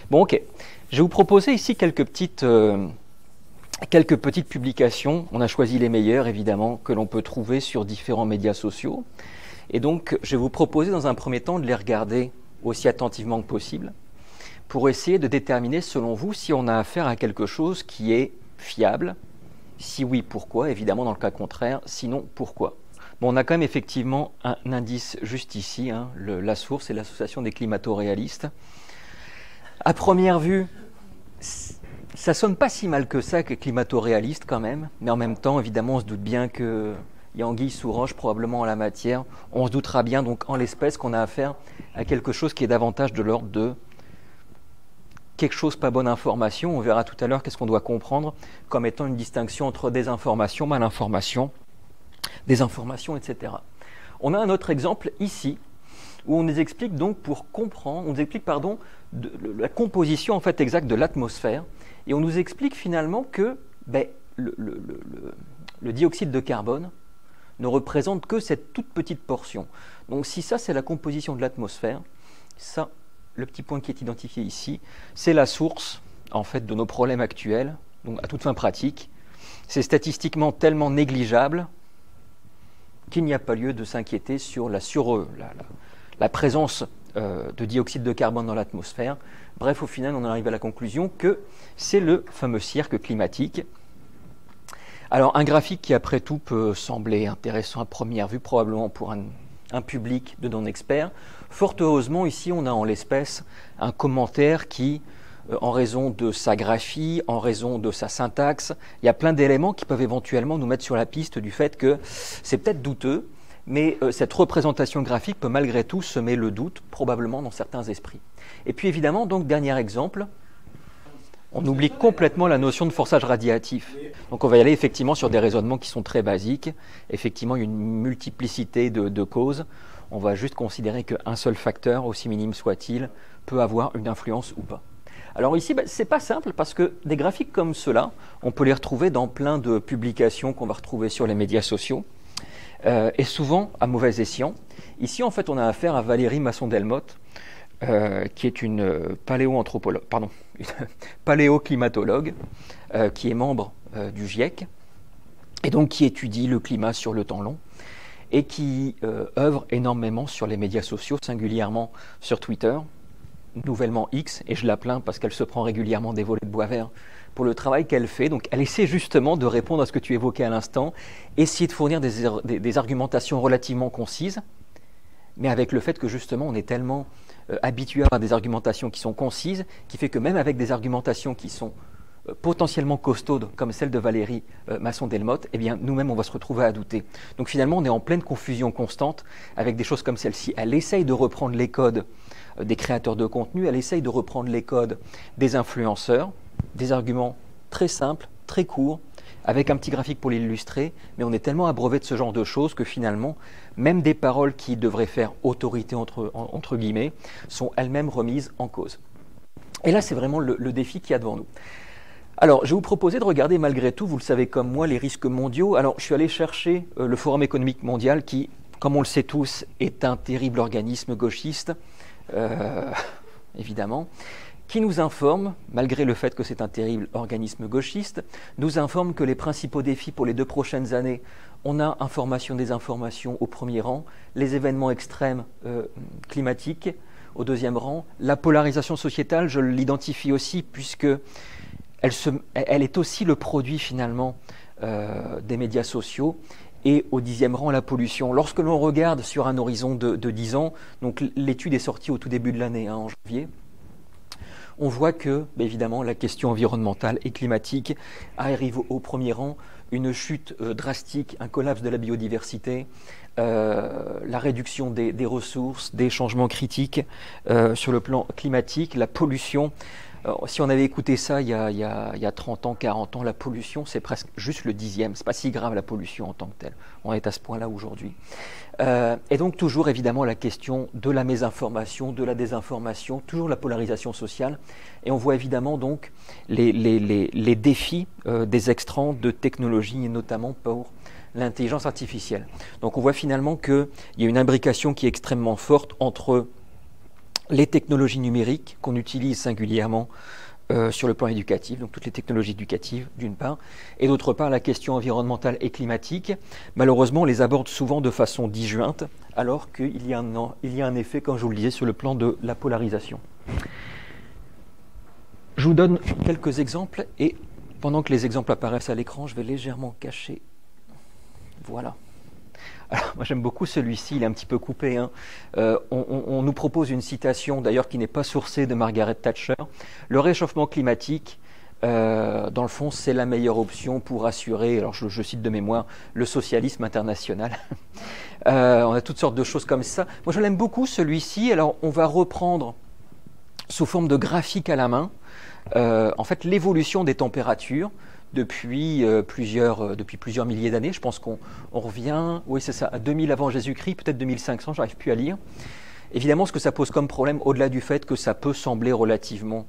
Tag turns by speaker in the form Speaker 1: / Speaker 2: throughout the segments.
Speaker 1: Bon, ok. Je vais vous proposer ici quelques petites publications. On a choisi les meilleures, évidemment, que l'on peut trouver sur différents médias sociaux. Et donc, je vais vous proposer dans un premier temps de les regarder aussi attentivement que possible pour essayer de déterminer, selon vous, si on a affaire à quelque chose qui est fiable. Si oui, pourquoi? Évidemment, dans le cas contraire, sinon, pourquoi? Bon, on a quand même effectivement un indice juste ici, hein, la source est l'association des climato-réalistes. À première vue, ça sonne pas si mal que ça, que climato-réaliste quand même, mais en même temps, évidemment, on se doute bien qu'il y a anguille sous roche probablement en la matière. On se doutera bien donc en l'espèce qu'on a affaire à quelque chose qui est davantage de l'ordre de quelque chose pas bonne information. On verra tout à l'heure qu'est-ce qu'on doit comprendre comme étant une distinction entre désinformation, malinformation, désinformation, etc. On a un autre exemple ici où on nous explique donc pour comprendre, on nous explique pardon, la composition en fait exacte de l'atmosphère et on nous explique finalement que le dioxyde de carbone ne représente que cette toute petite portion. Donc si ça c'est la composition de l'atmosphère, ça, le petit point qui est identifié ici, c'est la source en fait de nos problèmes actuels, donc à toute fin pratique. C'est statistiquement tellement négligeable qu'il n'y a pas lieu de s'inquiéter sur la présence de dioxyde de carbone dans l'atmosphère. Bref, au final, on en arrive à la conclusion que c'est le fameux cirque climatique. Alors, un graphique qui, après tout, peut sembler intéressant à première vue, probablement pour un public de non-experts. Fort heureusement, ici, on a en l'espèce un commentaire qui, en raison de sa graphie, en raison de sa syntaxe, il y a plein d'éléments qui peuvent éventuellement nous mettre sur la piste du fait que c'est peut-être douteux, mais cette représentation graphique peut malgré tout semer le doute, probablement dans certains esprits. Et puis évidemment, donc, dernier exemple, on oublie complètement la notion de forçage radiatif. Donc on va y aller effectivement sur des raisonnements qui sont très basiques. Effectivement, il y a une multiplicité de causes. On va juste considérer qu'un seul facteur, aussi minime soit-il, peut avoir une influence ou pas. Alors ici, c'est pas simple parce que des graphiques comme ceux-là, on peut les retrouver dans plein de publications qu'on va retrouver sur les médias sociaux. Et souvent à mauvais escient. Ici, en fait, on a affaire à Valérie Masson-Delmotte, qui est une paléoclimatologue, qui est membre du GIEC, et donc qui étudie le climat sur le temps long, et qui œuvre énormément sur les médias sociaux, singulièrement sur Twitter, nouvellement X, et je la plains parce qu'elle se prend régulièrement des volets de bois vert pour le travail qu'elle fait. Donc elle essaie justement de répondre à ce que tu évoquais à l'instant, essayer de fournir des argumentations relativement concises, mais avec le fait que justement on est tellement habitué à avoir des argumentations qui sont concises, qui fait que même avec des argumentations qui sont potentiellement costaudes, comme celle de Valérie Masson-Delmotte, eh bien nous-mêmes on va se retrouver à douter. Donc finalement on est en pleine confusion constante avec des choses comme celle-ci. Elle essaye de reprendre les codes des créateurs de contenu, elle essaye de reprendre les codes des influenceurs, des arguments très simples, très courts, avec un petit graphique pour l'illustrer, mais on est tellement abreuvé de ce genre de choses que finalement, même des paroles qui devraient faire autorité entre guillemets, sont elles-mêmes remises en cause. Et là, c'est vraiment le défi qu'il y a devant nous. Alors, je vais vous proposer de regarder malgré tout, vous le savez comme moi, les risques mondiaux. Alors, je suis allé chercher le Forum économique mondial qui, comme on le sait tous, est un terrible organisme gauchiste, évidemment, qui nous informe, malgré le fait que c'est un terrible organisme gauchiste, nous informe que les principaux défis pour les 2 prochaines années, on a information, désinformation au premier rang, les événements extrêmes climatiques au deuxième rang, la polarisation sociétale, je l'identifie aussi puisque elle est aussi le produit finalement des médias sociaux, et au 10e rang la pollution. Lorsque l'on regarde sur un horizon de 10 ans, donc l'étude est sortie au tout début de l'année, en janvier, on voit que, évidemment, la question environnementale et climatique arrive au premier rang, une chute drastique, un collapse de la biodiversité, la réduction des ressources, des changements critiques sur le plan climatique, la pollution. Si on avait écouté ça il y a 30 ans, 40 ans, la pollution, c'est presque juste le 10e. C'est pas si grave la pollution en tant que telle. On est à ce point-là aujourd'hui. Et donc toujours évidemment la question de la mésinformation, de la désinformation, toujours la polarisation sociale. Et on voit évidemment donc les défis des extrants de technologie, et notamment pour l'intelligence artificielle. Donc on voit finalement qu'il y a une imbrication qui est extrêmement forte entre les technologies numériques qu'on utilise singulièrement sur le plan éducatif, donc toutes les technologies éducatives d'une part, et d'autre part la question environnementale et climatique. Malheureusement, on les aborde souvent de façon disjointe, alors qu'il y a un effet, comme je vous le disais, sur le plan de la polarisation. Je vous donne quelques exemples, et pendant que les exemples apparaissent à l'écran, je vais légèrement cacher. Voilà. Alors, moi j'aime beaucoup celui-ci, il est un petit peu coupé. Hein. On nous propose une citation, d'ailleurs qui n'est pas sourcée, de Margaret Thatcher. Le réchauffement climatique, dans le fond, c'est la meilleure option pour assurer, alors je cite de mémoire, le socialisme international. On a toutes sortes de choses comme ça. Moi je l'aime beaucoup celui-ci, alors on va reprendre sous forme de graphique à la main, en fait l'évolution des températures, depuis plusieurs milliers d'années. Je pense qu'on revient, oui c'est ça, à 2000 avant Jésus-Christ, peut-être 2500, j'arrive plus à lire. Évidemment, ce que ça pose comme problème, au-delà du fait que ça peut sembler relativement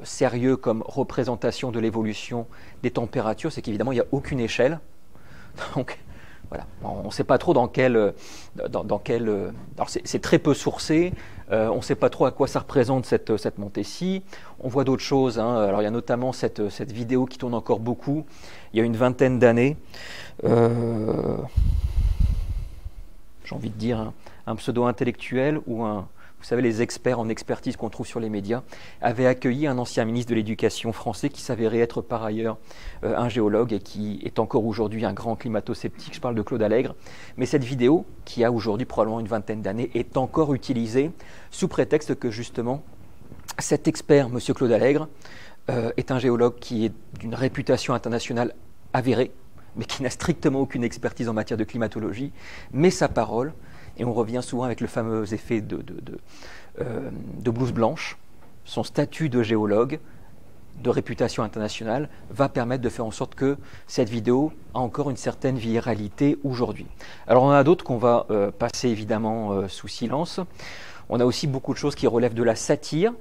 Speaker 1: sérieux comme représentation de l'évolution des températures, c'est qu'évidemment, il n'y a aucune échelle. Donc, voilà, on ne sait pas trop dans quel... alors c'est très peu sourcé, on ne sait pas trop à quoi ça représente cette montée-ci. On voit d'autres choses, hein. Alors il y a notamment cette vidéo qui tourne encore beaucoup, il y a une vingtaine d'années. J'ai envie de dire un pseudo-intellectuel ou vous savez, les experts en expertise qu'on trouve sur les médias, avaient accueilli un ancien ministre de l'Éducation français qui s'avérait être par ailleurs un géologue et qui est encore aujourd'hui un grand climato-sceptique. Je parle de Claude Allègre. Mais cette vidéo, qui a aujourd'hui probablement une vingtaine d'années, est encore utilisée sous prétexte que justement cet expert, M. Claude Allègre, est un géologue qui est d'une réputation internationale avérée, mais qui n'a strictement aucune expertise en matière de climatologie, mais sa parole, et on revient souvent avec le fameux effet de blouse blanche, son statut de géologue, de réputation internationale, va permettre de faire en sorte que cette vidéo a encore une certaine viralité aujourd'hui. Alors on en a d'autres qu'on va passer évidemment sous silence. On a aussi beaucoup de choses qui relèvent de la satire.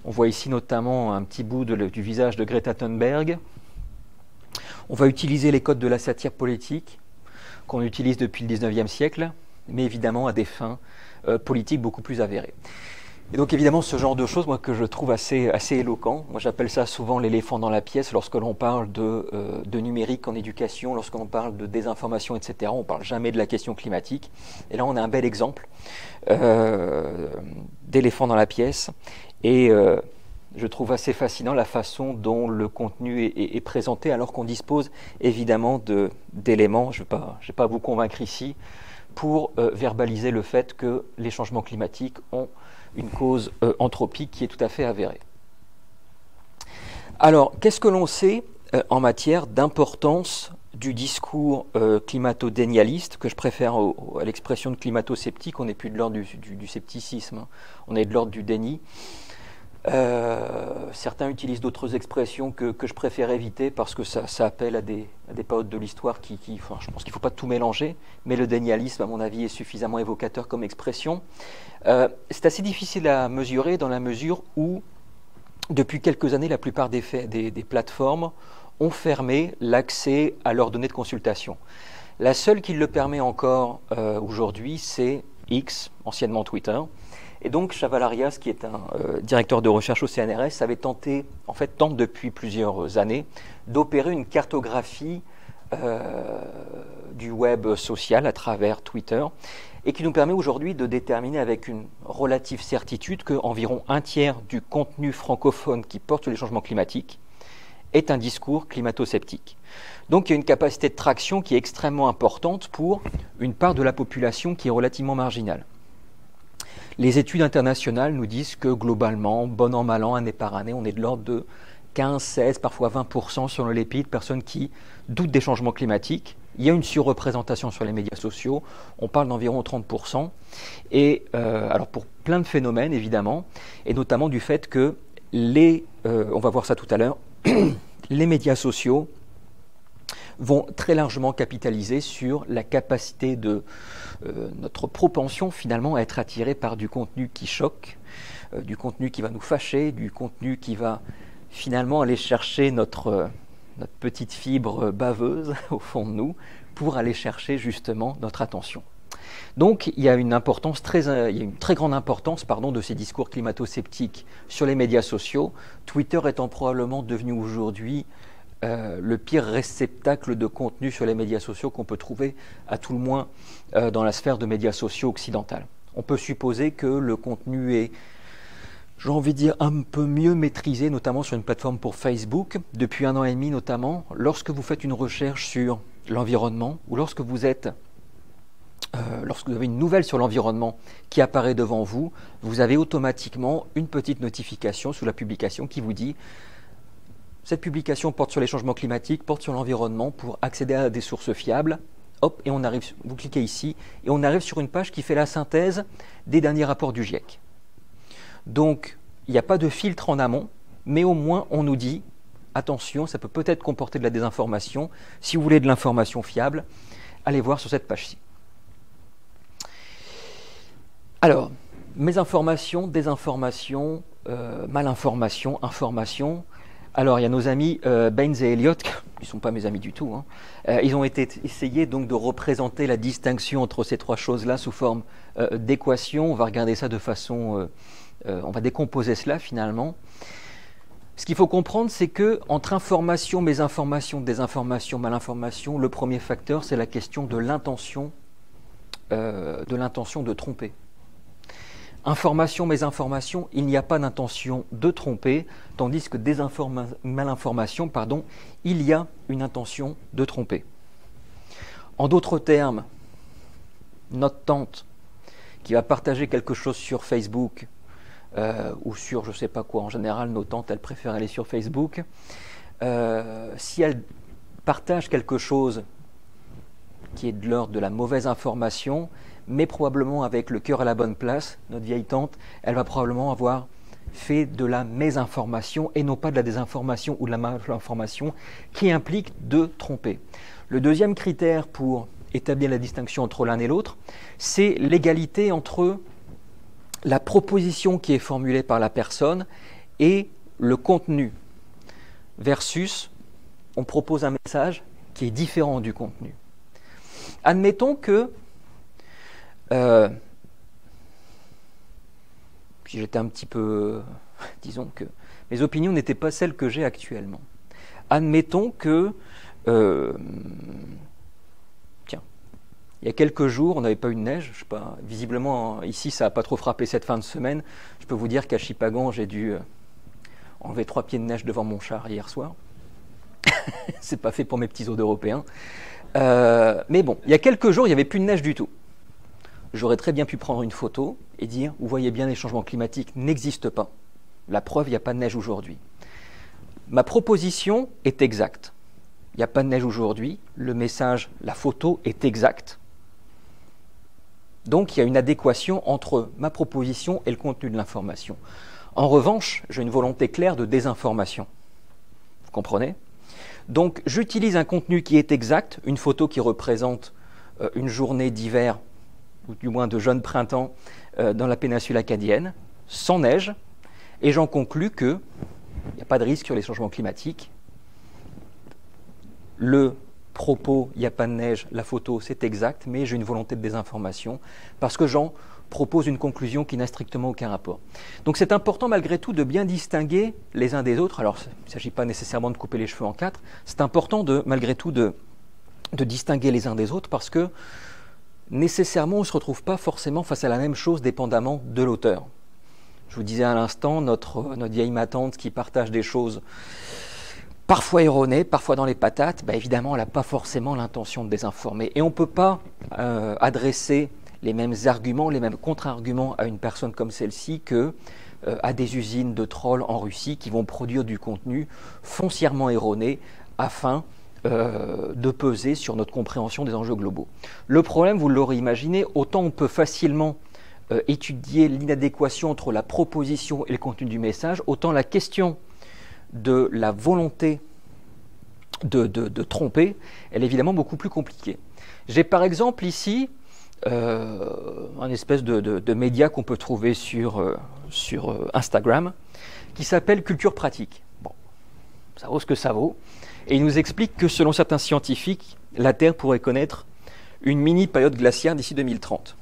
Speaker 1: On voit ici notamment un petit bout du visage de Greta Thunberg. On va utiliser les codes de la satire politique qu'on utilise depuis le 19e siècle, mais évidemment à des fins politiques beaucoup plus avérées. Et donc évidemment ce genre de choses, moi, que je trouve assez éloquent, moi j'appelle ça souvent l'éléphant dans la pièce lorsque l'on parle de numérique en éducation, lorsque l'on parle de désinformation, etc. On ne parle jamais de la question climatique. Et là on a un bel exemple d'éléphant dans la pièce. Et je trouve assez fascinant la façon dont le contenu est présenté, alors qu'on dispose évidemment d'éléments, je ne vais pas vous convaincre ici, pour verbaliser le fait que les changements climatiques ont une cause anthropique qui est tout à fait avérée. Alors, qu'est-ce que l'on sait en matière d'importance du discours climato-dénialiste, que je préfère à l'expression de climato-sceptique? On n'est plus de l'ordre du scepticisme, hein. On est de l'ordre du déni. Certains utilisent d'autres expressions que je préfère éviter parce que ça appelle à des périodes de l'histoire enfin, je pense qu'il ne faut pas tout mélanger, mais le dénialisme, à mon avis, est suffisamment évocateur comme expression. C'est assez difficile à mesurer dans la mesure où, depuis quelques années, la plupart des plateformes ont fermé l'accès à leurs données de consultation. La seule qui le permet encore aujourd'hui, c'est X, anciennement Twitter. Et donc Chaval Arias, qui est un directeur de recherche au CNRS, avait tente depuis plusieurs années d'opérer une cartographie du web social à travers Twitter, et qui nous permet aujourd'hui de déterminer avec une relative certitude qu'environ un tiers du contenu francophone qui porte sur les changements climatiques est un discours climato-sceptique. Donc il y a une capacité de traction qui est extrêmement importante pour une part de la population qui est relativement marginale. Les études internationales nous disent que globalement, bon an, mal an, année par année, on est de l'ordre de 15, 16, parfois 20% selon les pays de personnes qui doutent des changements climatiques. Il y a une surreprésentation sur les médias sociaux, on parle d'environ 30%. Et alors pour plein de phénomènes évidemment, et notamment du fait que on va voir ça tout à l'heure, les médias sociaux vont très largement capitaliser sur la capacité de notre propension finalement à être attiré par du contenu qui choque, du contenu qui va nous fâcher, du contenu qui va finalement aller chercher notre petite fibre baveuse au fond de nous pour aller chercher justement notre attention. Donc il y a une très grande importance de ces discours climato-sceptiques sur les médias sociaux, Twitter étant probablement devenu aujourd'hui le pire réceptacle de contenu sur les médias sociaux qu'on peut trouver, à tout le moins dans la sphère de médias sociaux occidentale. On peut supposer que le contenu est, j'ai envie de dire, un peu mieux maîtrisé, notamment sur une plateforme pour Facebook, depuis 1 an et demi notamment, lorsque vous faites une recherche sur l'environnement, ou lorsque vous avez une nouvelle sur l'environnement qui apparaît devant vous, vous avez automatiquement une petite notification sous la publication qui vous dit cette publication porte sur les changements climatiques, porte sur l'environnement. Pour accéder à des sources fiables, hop, et vous cliquez ici, et on arrive sur une page qui fait la synthèse des derniers rapports du GIEC. Donc, il n'y a pas de filtre en amont, mais au moins on nous dit, attention, ça peut peut-être comporter de la désinformation. Si vous voulez de l'information fiable, allez voir sur cette page-ci. Alors, mésinformation, désinformation, malinformation, information. Alors, il y a nos amis Baines et Elliott, qui ne sont pas mes amis du tout, hein. Ils ont essayé donc de représenter la distinction entre ces trois choses-là sous forme d'équation. On va regarder ça de façon... on va décomposer cela finalement. Ce qu'il faut comprendre, c'est que entre information, mésinformation, désinformation, malinformation, le premier facteur, c'est la question de l'intention de tromper. Information, mésinformation, il n'y a pas d'intention de tromper, tandis que malinformation, il y a une intention de tromper. En d'autres termes, notre tante qui va partager quelque chose sur Facebook ou sur je ne sais pas quoi, en général nos tantes elles préfèrent aller sur Facebook, si elle partage quelque chose qui est de l'ordre de la mauvaise information, mais probablement avec le cœur à la bonne place, notre vieille tante, elle va probablement avoir fait de la mésinformation et non pas de la désinformation ou de la malinformation qui implique de tromper. Le deuxième critère pour établir la distinction entre l'un et l'autre, c'est l'égalité entre la proposition qui est formulée par la personne et le contenu, versus on propose un message qui est différent du contenu. Admettons que puis j'étais un petit peu, disons que mes opinions n'étaient pas celles que j'ai actuellement. Admettons que, tiens, il y a quelques jours, on n'avait pas eu de neige, je sais pas, visiblement ici ça n'a pas trop frappé cette fin de semaine. Je peux vous dire qu'à Chipagan, j'ai dû enlever 3 pieds de neige devant mon char hier soir. C'est pas fait pour mes petits os d'Européens. Mais bon, il y a quelques jours, il n'y avait plus de neige du tout. J'aurais très bien pu prendre une photo et dire, vous voyez bien, les changements climatiques n'existent pas. La preuve, il n'y a pas de neige aujourd'hui. Ma proposition est exacte. Il n'y a pas de neige aujourd'hui. Le message, la photo est exacte. Donc, il y a une adéquation entre ma proposition et le contenu de l'information. En revanche, j'ai une volonté claire de désinformation. Vous comprenez ? Donc, j'utilise un contenu qui est exact, une photo qui représente une journée d'hiver, ou du moins de jeune printemps, dans la péninsule acadienne, sans neige, et j'en conclus qu'il n'y a pas de risque sur les changements climatiques. Le propos, il n'y a pas de neige, la photo, c'est exact, mais j'ai une volonté de désinformation, parce que j'en propose une conclusion qui n'a strictement aucun rapport. Donc c'est important malgré tout de bien distinguer les uns des autres. Alors il ne s'agit pas nécessairement de couper les cheveux en quatre, c'est important malgré tout de distinguer les uns des autres, parce que nécessairement on ne se retrouve pas forcément face à la même chose dépendamment de l'auteur. Je vous disais à l'instant, notre vieille ma-tante qui partage des choses parfois erronées, parfois dans les patates, évidemment elle n'a pas forcément l'intention de désinformer. Et on ne peut pas adresser les mêmes arguments, les mêmes contre-arguments à une personne comme celle-ci que à des usines de trolls en Russie qui vont produire du contenu foncièrement erroné afin de peser sur notre compréhension des enjeux globaux. Le problème, vous l'aurez imaginé, autant on peut facilement étudier l'inadéquation entre la proposition et le contenu du message, autant la question de la volonté de tromper, elle est évidemment beaucoup plus compliquée. J'ai par exemple ici un espèce de média qu'on peut trouver sur Instagram qui s'appelle Culture Pratique. Bon, ça vaut ce que ça vaut. Et il nous explique que selon certains scientifiques, la Terre pourrait connaître une mini période glaciaire d'ici 2030.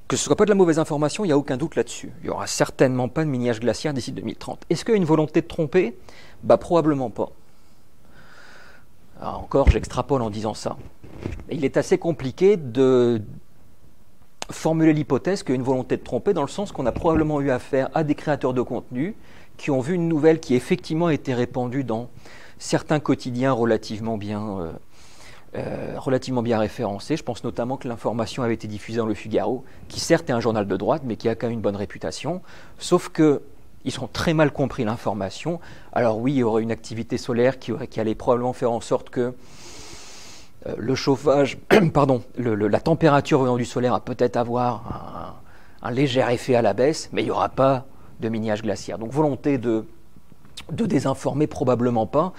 Speaker 1: Que ce ne soit pas de la mauvaise information, il n'y a aucun doute là-dessus. Il n'y aura certainement pas de mini-âge glaciaire d'ici 2030. Est-ce qu'il y a une volonté de tromper? Probablement pas. Alors encore, j'extrapole en disant ça. Il est assez compliqué de formuler l'hypothèse qu'il y a une volonté de tromper, dans le sens qu'on a probablement eu affaire à des créateurs de contenu qui ont vu une nouvelle qui effectivement a été répandue dans certains quotidiens relativement bien référencés. Je pense notamment que l'information avait été diffusée dans Le Figaro, qui certes est un journal de droite, mais qui a quand même une bonne réputation, sauf qu'ils ont très mal compris l'information. Alors oui, il y aurait une activité solaire qui allait probablement faire en sorte que le chauffage, la température venant du solaire va peut-être avoir un léger effet à la baisse, mais il n'y aura pas de mini-âge glaciaire. Donc volonté de désinformer, probablement pas.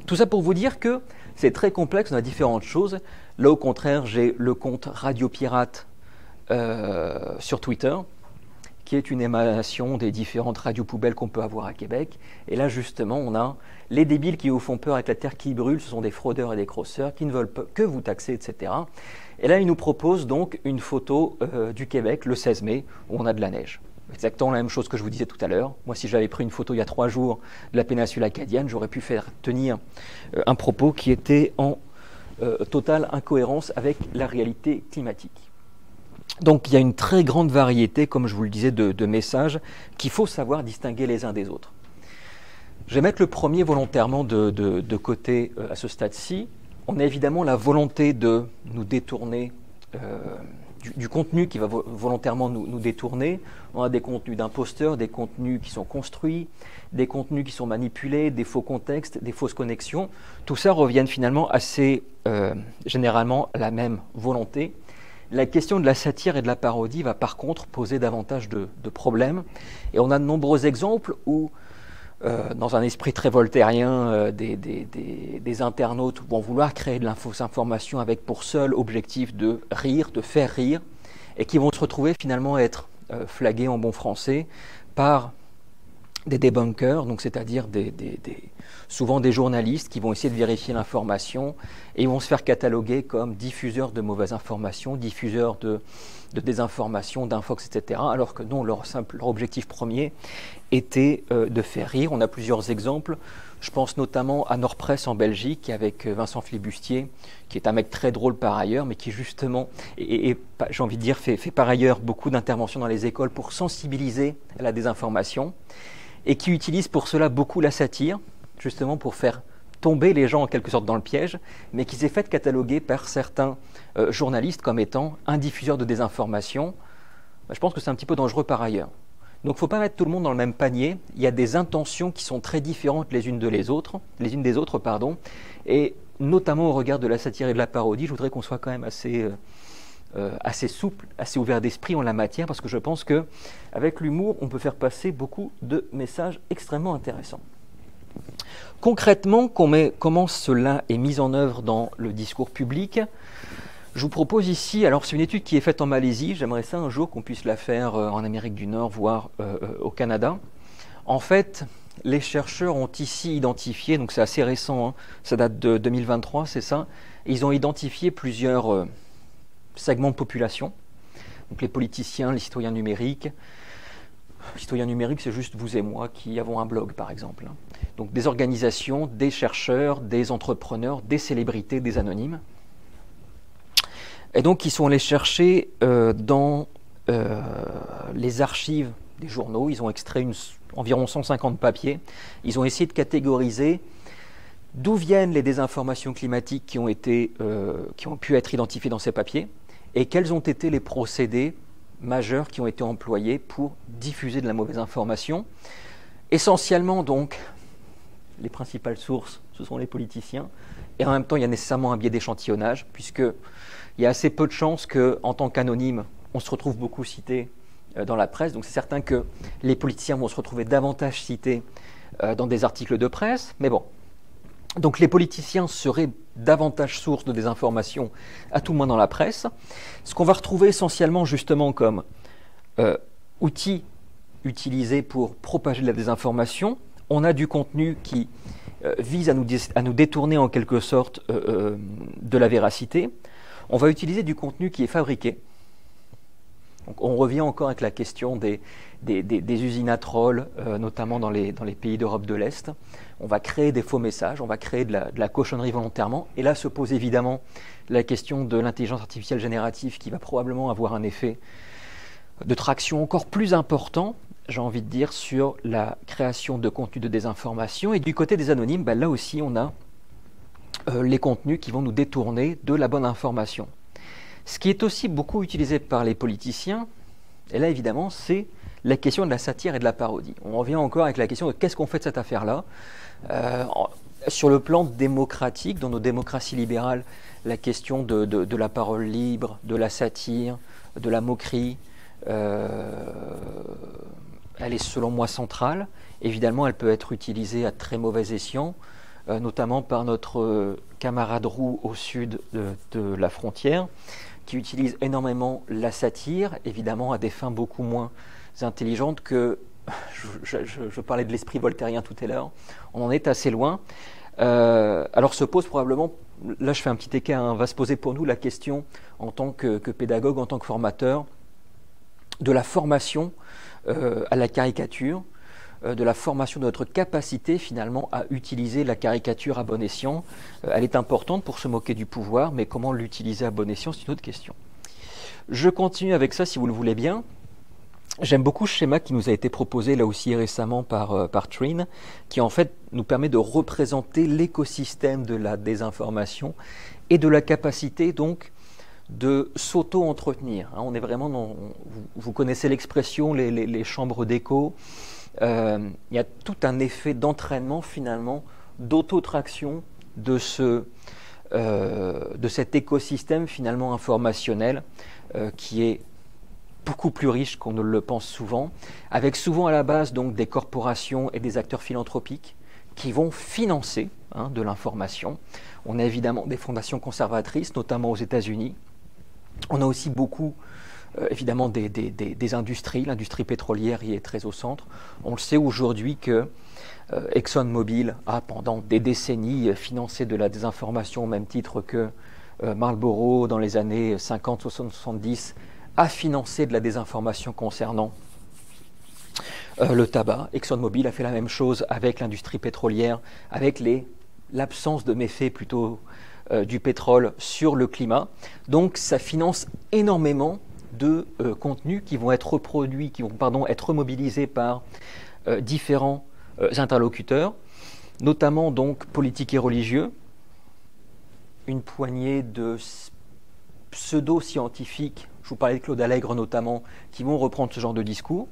Speaker 1: Tout ça pour vous dire que c'est très complexe, on a différentes choses. Là, au contraire, j'ai le compte Radio Pirate sur Twitter, qui est une émanation des différentes radios poubelles qu'on peut avoir à Québec. Et là, justement, on a les débiles qui vous font peur avec la terre qui brûle, ce sont des fraudeurs et des crosseurs qui ne veulent pas que vous taxer, etc. Et là, ils nous proposent donc une photo du Québec, le 16 mai, où on a de la neige. Exactement la même chose que je vous disais tout à l'heure. Moi, si j'avais pris une photo il y a 3 jours de la péninsule acadienne, j'aurais pu faire tenir un propos qui était en totale incohérence avec la réalité climatique. Donc, il y a une très grande variété, comme je vous le disais, de messages qu'il faut savoir distinguer les uns des autres. Je vais mettre le premier volontairement de côté à ce stade-ci. On a évidemment la volonté de nous détourner du contenu qui va volontairement nous détourner. On a des contenus d'imposteurs, des contenus qui sont construits, des contenus qui sont manipulés, des faux contextes, des fausses connexions. Tout ça revient finalement assez généralement à la même volonté. La question de la satire et de la parodie va par contre poser davantage de problèmes. Et on a de nombreux exemples où, dans un esprit très voltairien, des internautes vont vouloir créer de l'infausse information avec pour seul objectif de rire, de faire rire, et qui vont se retrouver finalement à être flagués en bon français par des débunkers, donc c'est-à-dire souvent des journalistes qui vont essayer de vérifier l'information et ils vont se faire cataloguer comme diffuseurs de mauvaises informations, diffuseurs de désinformation, d'infox, etc. Alors que non, leur objectif premier était de faire rire. On a plusieurs exemples. Je pense notamment à Nordpresse en Belgique avec Vincent Flibustier, qui est un mec très drôle par ailleurs, mais qui justement, et j'ai envie de dire, fait par ailleurs beaucoup d'interventions dans les écoles pour sensibiliser à la désinformation, et qui utilise pour cela beaucoup la satire, justement pour faire tomber les gens en quelque sorte dans le piège, mais qui s'est fait cataloguer par certains journalistes comme étant un diffuseur de désinformation. Je pense que c'est un petit peu dangereux par ailleurs. Donc il ne faut pas mettre tout le monde dans le même panier. Il y a des intentions qui sont très différentes les unes des autres, et notamment au regard de la satire et de la parodie, je voudrais qu'on soit quand même assez souple, assez ouvert d'esprit en la matière, parce que je pense qu'avec l'humour, on peut faire passer beaucoup de messages extrêmement intéressants. Concrètement, comment cela est mis en œuvre dans le discours public? Je vous propose ici, alors c'est une étude qui est faite en Malaisie, j'aimerais ça un jour qu'on puisse la faire en Amérique du Nord, voire au Canada. En fait, les chercheurs ont ici identifié, donc c'est assez récent, hein, ça date de 2023, c'est ça, ils ont identifié plusieurs segments de population, donc les politiciens, les citoyens numériques. Les citoyens numériques, c'est juste vous et moi qui avons un blog, par exemple. Donc des organisations, des chercheurs, des entrepreneurs, des célébrités, des anonymes. Et donc, ils sont allés chercher dans les archives des journaux. Ils ont extrait environ 150 papiers. Ils ont essayé de catégoriser d'où viennent les désinformations climatiques qui ont pu être identifiées dans ces papiers et quels ont été les procédés majeurs qui ont été employés pour diffuser de la mauvaise information. Essentiellement, donc, les principales sources, ce sont les politiciens. Et en même temps, il y a nécessairement un biais d'échantillonnage, puisqu'il y a assez peu de chances qu'en tant qu'anonyme, on se retrouve beaucoup cité dans la presse. Donc c'est certain que les politiciens vont se retrouver davantage cités dans des articles de presse. Mais bon, donc les politiciens seraient davantage source de désinformation, à tout le moins dans la presse. Ce qu'on va retrouver essentiellement justement comme outil utilisé pour propager de la désinformation, on a du contenu qui vise à nous détourner en quelque sorte de la véracité, on va utiliser du contenu qui est fabriqué. Donc on revient encore avec la question des usines à trolls, notamment dans les pays d'Europe de l'Est. On va créer des faux messages, on va créer de la cochonnerie volontairement. Et là se pose évidemment la question de l'intelligence artificielle générative qui va probablement avoir un effet de traction encore plus important, j'ai envie de dire, sur la création de contenus de désinformation. Et du côté des anonymes, là aussi on a les contenus qui vont nous détourner de la bonne information. Ce qui est aussi beaucoup utilisé par les politiciens, et là évidemment, c'est la question de la satire et de la parodie. On revient encore avec la question de qu'est-ce qu'on fait de cette affaire-là. Sur le plan démocratique, dans nos démocraties libérales, la question de la parole libre, de la satire, de la moquerie, elle est selon moi centrale. Évidemment, elle peut être utilisée à très mauvais escient, notamment par notre camarade roux au sud de la frontière, qui utilise énormément la satire, évidemment à des fins beaucoup moins intelligentes que... Je parlais de l'esprit voltairien tout à l'heure, on en est assez loin. Alors se pose probablement, là je fais un petit écart, va se poser pour nous la question en tant que pédagogue, en tant que formateur, de la formation à la caricature, de la formation de notre capacité finalement à utiliser la caricature à bon escient. Elle est importante pour se moquer du pouvoir, mais comment l'utiliser à bon escient, c'est une autre question. Je continue avec ça si vous le voulez bien. J'aime beaucoup ce schéma qui nous a été proposé là aussi récemment par Trine, qui en fait nous permet de représenter l'écosystème de la désinformation et de la capacité donc de s'auto-entretenir. On est vraiment dans, vous connaissez l'expression, les chambres d'écho. Il y a tout un effet d'entraînement finalement, d'auto-traction de cet écosystème finalement informationnel qui est beaucoup plus riche qu'on ne le pense souvent, avec souvent à la base donc des corporations et des acteurs philanthropiques qui vont financer de l'information. On a évidemment des fondations conservatrices, notamment aux États-Unis. On a aussi beaucoup évidemment des industries, l'industrie pétrolière y est très au centre. On le sait aujourd'hui que ExxonMobil a pendant des décennies financé de la désinformation au même titre que Marlboro dans les années 50, 60, 70 a financé de la désinformation concernant le tabac. ExxonMobil a fait la même chose avec l'industrie pétrolière, avec l'absence de méfaits plutôt du pétrole sur le climat. Donc ça finance énormément de contenus qui vont être reproduits, qui vont être mobilisés par différents interlocuteurs, notamment donc politiques et religieux, une poignée de pseudo-scientifiques, je vous parlais de Claude Allègre notamment, qui vont reprendre ce genre de discours,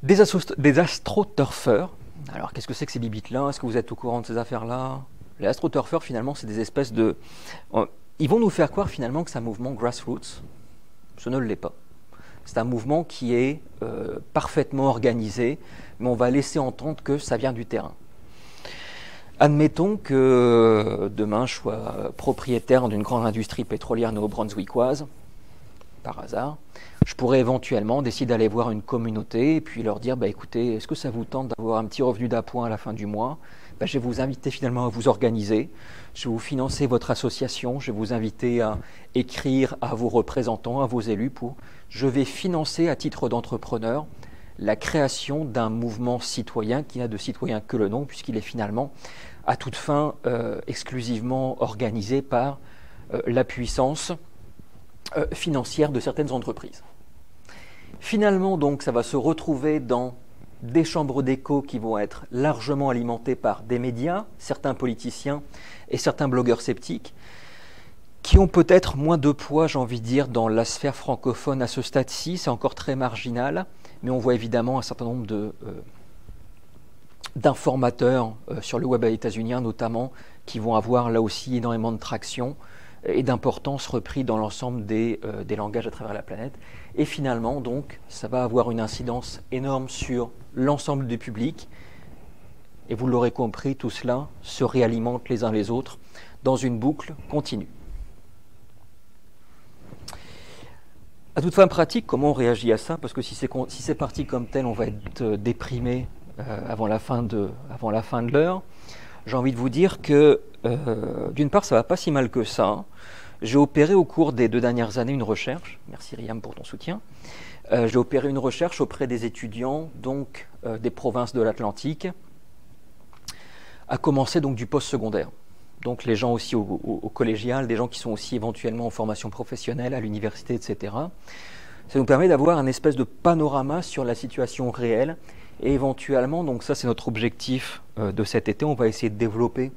Speaker 1: des astroturfeurs. Alors qu'est-ce que c'est que ces bibites-là? Est-ce que vous êtes au courant de ces affaires-là? Les astroturfeurs finalement c'est des espèces de... Ils vont nous faire croire finalement que c'est un mouvement grassroots. Ce ne l'est pas. C'est un mouvement qui est parfaitement organisé, mais on va laisser entendre que ça vient du terrain. Admettons que demain je sois propriétaire d'une grande industrie pétrolière néo-brunswickoise, par hasard. Je pourrais éventuellement décider d'aller voir une communauté et puis leur dire écoutez, est-ce que ça vous tente d'avoir un petit revenu d'appoint à la fin du mois? Je vais vous inviter finalement à vous organiser, je vais vous financer votre association, je vais vous inviter à écrire à vos représentants, à vos élus je vais financer à titre d'entrepreneur la création d'un mouvement citoyen qui n'a de citoyen que le nom, puisqu'il est finalement à toute fin exclusivement organisé par la puissance financière de certaines entreprises. Finalement, donc, ça va se retrouver dans des chambres d'écho qui vont être largement alimentées par des médias, certains politiciens et certains blogueurs sceptiques, qui ont peut-être moins de poids, j'ai envie de dire, dans la sphère francophone à ce stade-ci. C'est encore très marginal, mais on voit évidemment un certain nombre d'informateurs sur le web états-unien notamment, qui vont avoir là aussi énormément de traction et d'importance repris dans l'ensemble des langages à travers la planète. Et finalement, donc, ça va avoir une incidence énorme sur l'ensemble du public. Et vous l'aurez compris, tout cela se réalimente les uns les autres dans une boucle continue. À toute fin pratique, comment on réagit à ça? Parce que si c'est parti comme tel, on va être déprimé avant la fin de l'heure, j'ai envie de vous dire que, d'une part, ça ne va pas si mal que ça. J'ai opéré au cours des 2 dernières années une recherche, merci Riam pour ton soutien, j'ai opéré une recherche auprès des étudiants donc, des provinces de l'Atlantique, à commencer donc du post-secondaire. Donc les gens aussi au collégial, des gens qui sont aussi éventuellement en formation professionnelle, à l'université, etc. Ça nous permet d'avoir un espèce de panorama sur la situation réelle et éventuellement, donc ça c'est notre objectif de cet été, on va essayer de développer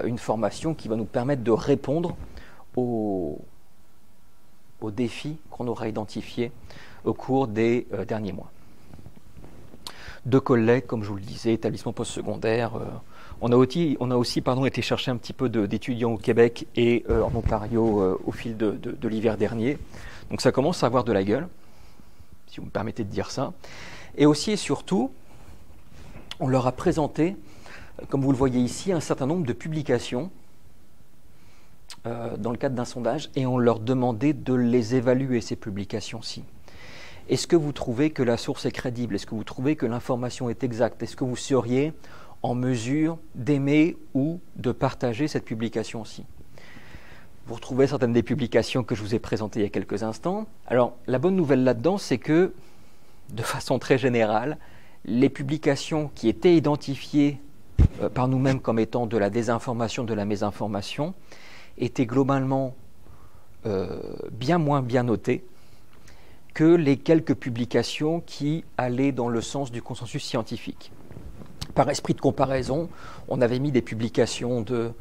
Speaker 1: une formation qui va nous permettre de répondre aux défis qu'on aura identifiés au cours des derniers mois. 2 collègues, comme je vous le disais, établissements postsecondaires. On a aussi été chercher un petit peu d'étudiants au Québec et en Ontario au fil de l'hiver dernier. Donc ça commence à avoir de la gueule, si vous me permettez de dire ça. Et aussi et surtout, on leur a présenté, comme vous le voyez ici, un certain nombre de publications dans le cadre d'un sondage et on leur demandait de les évaluer, ces publications-ci. Est-ce que vous trouvez que la source est crédible? Est-ce que vous trouvez que l'information est exacte? Est-ce que vous seriez en mesure d'aimer ou de partager cette publication-ci? Vous retrouvez certaines des publications que je vous ai présentées il y a quelques instants. Alors, la bonne nouvelle là-dedans, c'est que, de façon très générale, les publications qui étaient identifiées par nous-mêmes comme étant de la désinformation, de la mésinformation, étaient globalement bien moins bien notées que les quelques publications qui allaient dans le sens du consensus scientifique. Par esprit de comparaison, on avait mis des publications de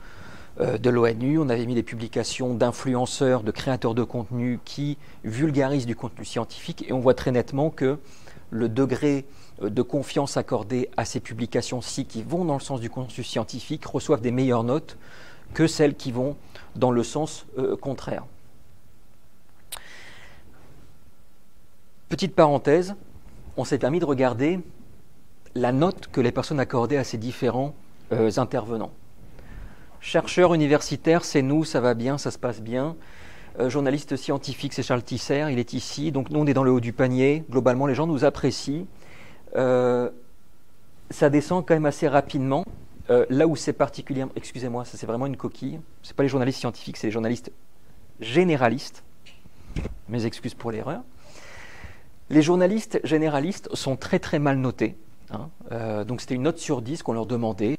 Speaker 1: l'ONU, on avait mis des publications d'influenceurs, de créateurs de contenu qui vulgarisent du contenu scientifique et on voit très nettement que le degré de confiance accordé à ces publications-ci qui vont dans le sens du consensus scientifique reçoivent des meilleures notes que celles qui vont dans le sens contraire. Petite parenthèse, on s'est permis de regarder la note que les personnes accordaient à ces différents intervenants. Chercheurs universitaires, c'est nous, ça va bien, ça se passe bien. Journaliste scientifique, c'est Charles Tisser, il est ici. Donc nous, on est dans le haut du panier. Globalement, les gens nous apprécient. Ça descend quand même assez rapidement. Là où c'est particulièrement... Excusez-moi, ça c'est vraiment une coquille. Ce n'est pas les journalistes scientifiques, c'est les journalistes généralistes. Mes excuses pour l'erreur. Les journalistes généralistes sont très très mal notés. Donc c'était une note sur 10 qu'on leur demandait.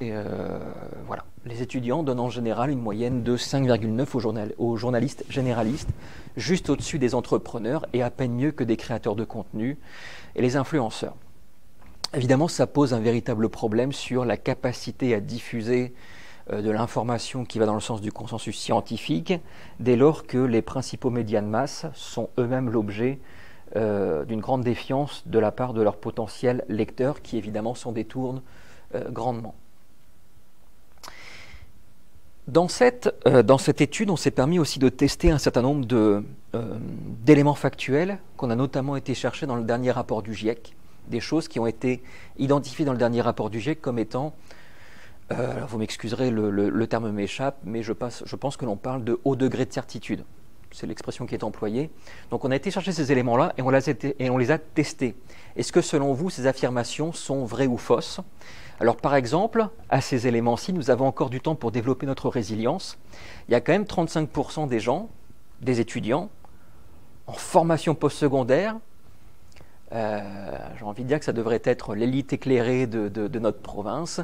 Speaker 1: Voilà. Les étudiants donnent en général une moyenne de 5,9 aux journalistes généralistes, juste au-dessus des entrepreneurs et à peine mieux que des créateurs de contenu et les influenceurs. Évidemment, ça pose un véritable problème sur la capacité à diffuser de l'information qui va dans le sens du consensus scientifique, dès lors que les principaux médias de masse sont eux-mêmes l'objet d'une grande défiance de la part de leurs potentiels lecteurs qui évidemment s'en détournent grandement. Dans cette étude, on s'est permis aussi de tester un certain nombre d'éléments factuels qu'on a notamment été chercher dans le dernier rapport du GIEC, des choses qui ont été identifiées dans le dernier rapport du GIEC comme étant, alors vous m'excuserez, le terme m'échappe, mais je pense que l'on parle de haut degré de certitude. C'est l'expression qui est employée. Donc on a été chercher ces éléments-là et on les a testés. Est-ce que selon vous, ces affirmations sont vraies ou fausses? Alors par exemple, à ces éléments-ci, nous avons encore du temps pour développer notre résilience. Il y a quand même 35% des gens, des étudiants, en formation postsecondaire. J'ai envie de dire que ça devrait être l'élite éclairée de notre province.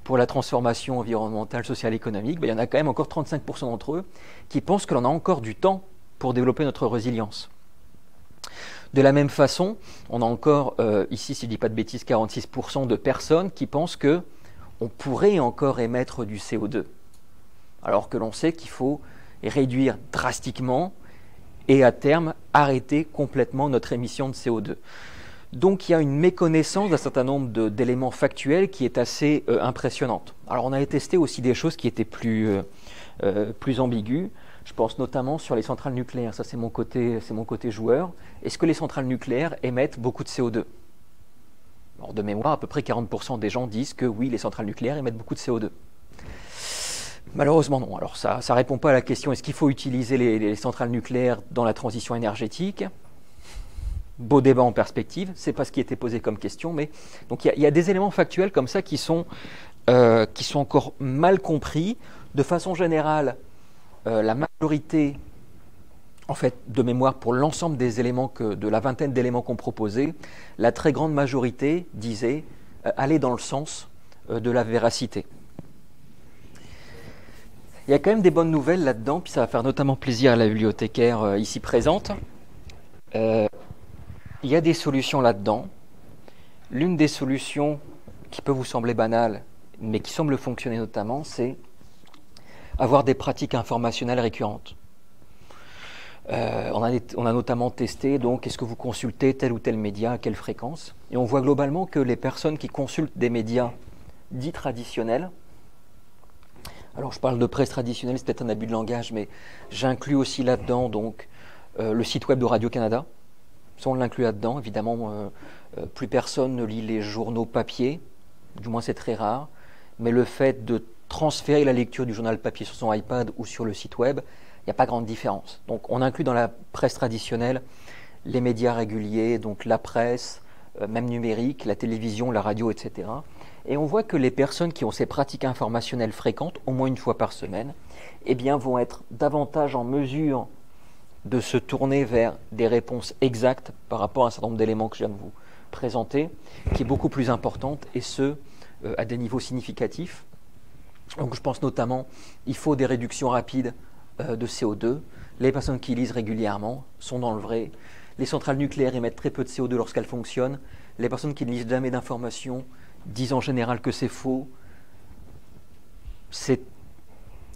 Speaker 1: Pour la transformation environnementale, sociale, économique, il y en a quand même encore 35% d'entre eux qui pensent que l'on a encore du temps pour développer notre résilience. De la même façon, on a encore, ici, si je ne dis pas de bêtises, 46% de personnes qui pensent qu'on pourrait encore émettre du CO2, alors que l'on sait qu'il faut réduire drastiquement et à terme arrêter complètement notre émission de CO2. Donc il y a une méconnaissance d'un certain nombre d'éléments factuels qui est assez impressionnante. Alors on avait testé aussi des choses qui étaient plus ambiguës. Je pense notamment sur les centrales nucléaires. Ça c'est mon côté joueur. Est-ce que les centrales nucléaires émettent beaucoup de CO2? Alors, de mémoire, à peu près 40% des gens disent que oui, les centrales nucléaires émettent beaucoup de CO2. Malheureusement non. Alors ça ne répond pas à la question est-ce qu'il faut utiliser les centrales nucléaires dans la transition énergétique? beau débat en perspective, c'est pas ce qui était posé comme question, mais donc il y a des éléments factuels comme ça qui sont encore mal compris. De façon générale, la majorité, en fait, de mémoire pour l'ensemble des éléments de la vingtaine d'éléments qu'on proposait, la très grande majorité disait aller dans le sens de la véracité. Il y a quand même des bonnes nouvelles là-dedans, puis ça va faire notamment plaisir à la bibliothécaire ici présente. Il y a des solutions là-dedans. L'une des solutions qui peut vous sembler banale, mais qui semble fonctionner notamment, c'est avoir des pratiques informationnelles récurrentes. On a notamment testé, donc, est-ce que vous consultez tel ou tel média, à quelle fréquence? Et on voit globalement que les personnes qui consultent des médias dits traditionnels, alors je parle de presse traditionnelle, c'est peut-être un abus de langage, mais j'inclus aussi là-dedans donc le site web de Radio-Canada. Ça, on l'inclut là-dedans. Évidemment, plus personne ne lit les journaux papier, du moins c'est très rare, mais le fait de transférer la lecture du journal papier sur son iPad ou sur le site web, il n'y a pas grande différence. Donc on inclut dans la presse traditionnelle les médias réguliers, donc la presse, même numérique, la télévision, la radio, etc. Et on voit que les personnes qui ont ces pratiques informationnelles fréquentes, au moins une fois par semaine, eh bien, vont être davantage en mesure de se tourner vers des réponses exactes par rapport à un certain nombre d'éléments que je viens de vous présenter, qui est beaucoup plus importante, et ce, à des niveaux significatifs. Donc je pense notamment il faut des réductions rapides de CO2. Les personnes qui lisent régulièrement sont dans le vrai. Les centrales nucléaires émettent très peu de CO2 lorsqu'elles fonctionnent. Les personnes qui ne lisent jamais d'informations disent en général que c'est faux. C'est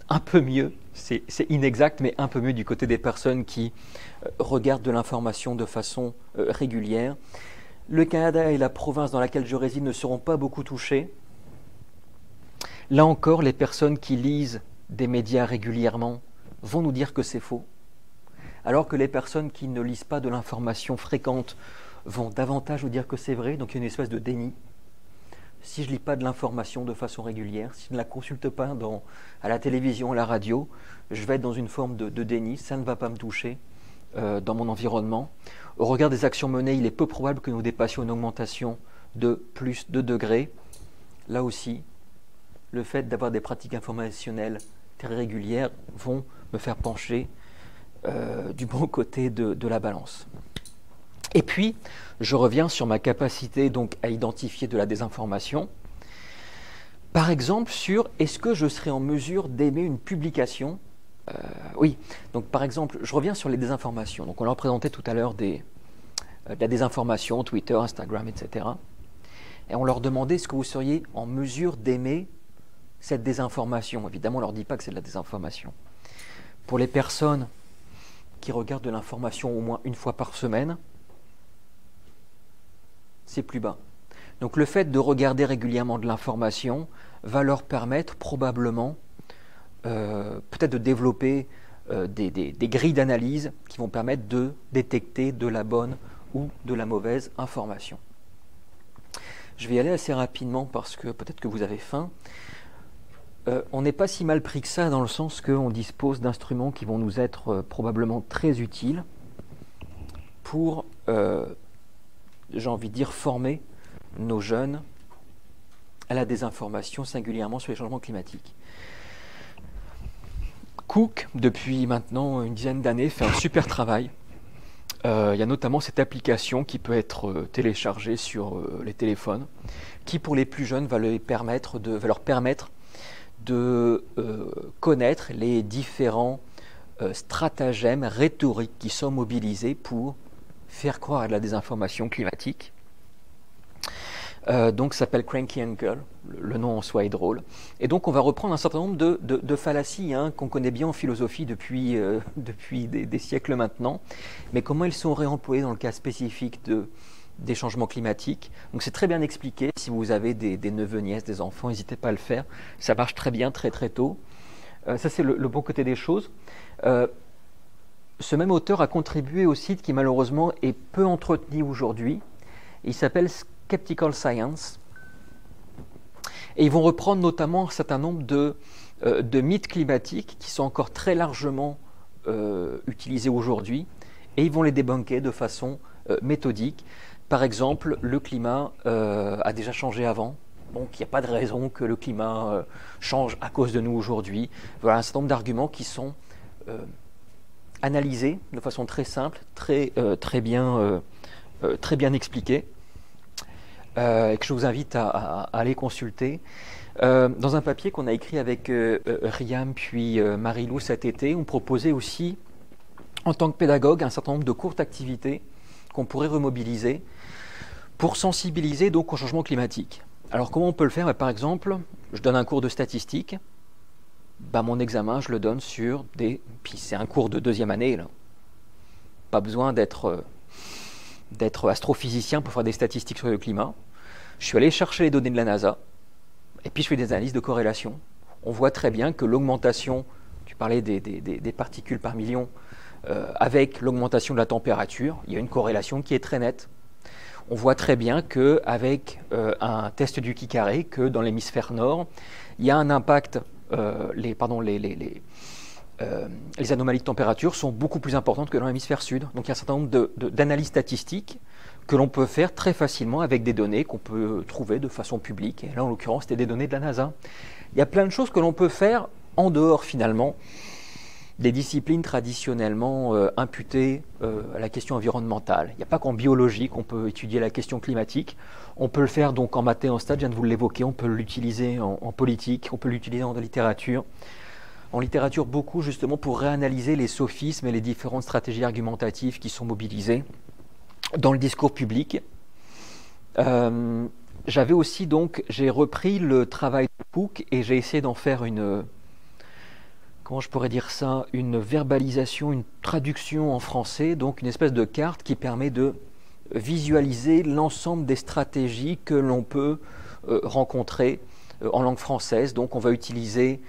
Speaker 1: un peu mieux, c'est inexact, mais un peu mieux du côté des personnes qui regardent de l'information de façon régulière. Le Canada et la province dans laquelle je réside ne seront pas beaucoup touchés. Là encore, les personnes qui lisent des médias régulièrement vont nous dire que c'est faux, alors que les personnes qui ne lisent pas de l'information fréquente vont davantage nous dire que c'est vrai, donc il y a une espèce de déni. Si je ne lis pas de l'information de façon régulière, si je ne la consulte pas à la télévision, à la radio, je vais être dans une forme de déni, ça ne va pas me toucher dans mon environnement. Au regard des actions menées, il est peu probable que nous dépassions une augmentation de plus de degrés. Là aussi, le fait d'avoir des pratiques informationnelles très régulières vont me faire pencher du bon côté de la balance. Et puis, je reviens sur ma capacité donc à identifier de la désinformation. Par exemple, sur est-ce que je serai en mesure d'aimer une publication? Oui, donc par exemple, je reviens sur les désinformations. Donc on leur présentait tout à l'heure de la désinformation, Twitter, Instagram, etc. Et on leur demandait est-ce que vous seriez en mesure d'aimer cette désinformation? Évidemment, on ne leur dit pas que c'est de la désinformation. Pour les personnes qui regardent de l'information au moins une fois par semaine, c'est plus bas. Donc le fait de regarder régulièrement de l'information va leur permettre probablement peut-être de développer des grilles d'analyse qui vont permettre de détecter de la bonne ou de la mauvaise information. Je vais y aller assez rapidement parce que peut-être que vous avez faim. On n'est pas si mal pris que ça dans le sens qu'on dispose d'instruments qui vont nous être probablement très utiles pour, j'ai envie de dire, former nos jeunes à la désinformation, singulièrement sur les changements climatiques. Cook, depuis maintenant une dizaine d'années, fait un super travail. Il y a notamment cette application qui peut être téléchargée sur les téléphones, qui pour les plus jeunes va leur permettre de connaître les différents stratagèmes rhétoriques qui sont mobilisés pour faire croire à de la désinformation climatique. Donc ça s'appelle Cranky Uncle, le nom en soi est drôle. Et donc on va reprendre un certain nombre de fallacies qu'on connaît bien en philosophie depuis des siècles maintenant, mais comment elles sont réemployées dans le cas spécifique des changements climatiques. Donc c'est très bien expliqué, si vous avez des neveux, nièces, des enfants, n'hésitez pas à le faire, ça marche très bien, très très tôt. Ça c'est le bon côté des choses. Ce même auteur a contribué au site qui malheureusement est peu entretenu aujourd'hui, il s'appelle Skeptical Science, et ils vont reprendre notamment un certain nombre de mythes climatiques qui sont encore très largement utilisés aujourd'hui, et ils vont les débunker de façon méthodiques. Par exemple, le climat a déjà changé avant. Donc il n'y a pas de raison que le climat change à cause de nous aujourd'hui. Voilà un certain nombre d'arguments qui sont analysés de façon très simple, très bien expliqués, et que je vous invite à aller consulter. Dans un papier qu'on a écrit avec Riam puis Marie-Lou cet été, on proposait aussi, en tant que pédagogue, un certain nombre de courtes activités qu'on pourrait remobiliser pour sensibiliser donc au changement climatique. Alors comment on peut le faire? Par exemple, je donne un cours de statistique, mon examen je le donne sur des... Puis c'est un cours de 2e année, là. Pas besoin d'être astrophysicien pour faire des statistiques sur le climat. Je suis allé chercher les données de la NASA, et puis je fais des analyses de corrélation. On voit très bien que l'augmentation, tu parlais des particules par million, avec l'augmentation de la température, il y a une corrélation qui est très nette. On voit très bien qu'avec un test du Kikaré, que dans l'hémisphère nord, il y a un impact, les anomalies de température sont beaucoup plus importantes que dans l'hémisphère sud. Donc il y a un certain nombre d'analyses statistiques que l'on peut faire très facilement avec des données qu'on peut trouver de façon publique. Et là, en l'occurrence, c'était des données de la NASA. Il y a plein de choses que l'on peut faire en dehors, finalement, des disciplines traditionnellement imputées à la question environnementale. Il n'y a pas qu'en biologie qu'on peut étudier la question climatique. On peut le faire donc en maths et en stats, je viens de vous l'évoquer. On peut l'utiliser en politique, on peut l'utiliser en littérature. En littérature, beaucoup justement pour réanalyser les sophismes et les différentes stratégies argumentatives qui sont mobilisées dans le discours public. J'avais aussi donc, j'ai repris le travail de Pouck et j'ai essayé d'en faire une... Comment je pourrais dire ça? Une verbalisation, une traduction en français, donc une espèce de carte qui permet de visualiser l'ensemble des stratégies que l'on peut rencontrer en langue française. Donc on va utiliser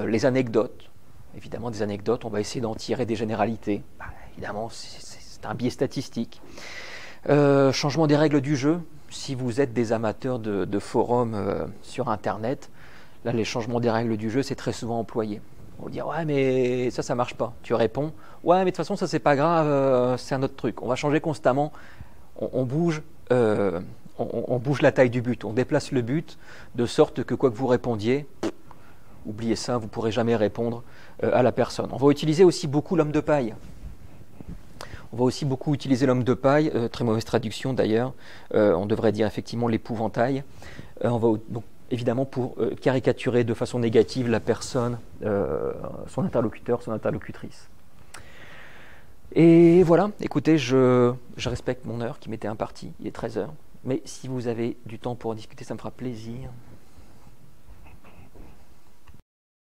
Speaker 1: les anecdotes. Évidemment, des anecdotes, on va essayer d'en tirer des généralités. Évidemment, c'est un biais statistique. Changement des règles du jeu. Si vous êtes des amateurs de forums sur Internet, là, les changements des règles du jeu, c'est très souvent employé. On va dire, ouais, mais ça marche pas. Tu réponds, ouais, mais de toute façon, ça, c'est pas grave, c'est un autre truc. On va changer constamment. On bouge la taille du but. On déplace le but de sorte que quoi que vous répondiez, oubliez ça, vous ne pourrez jamais répondre à la personne. On va utiliser aussi beaucoup l'homme de paille. On va aussi beaucoup utiliser l'homme de paille, très mauvaise traduction d'ailleurs. On devrait dire effectivement l'épouvantail. On va donc évidemment pour caricaturer de façon négative la personne, son interlocuteur, son interlocutrice. Et voilà, écoutez, je respecte mon heure qui m'était impartie, il est 13h. Mais si vous avez du temps pour en discuter, ça me fera plaisir.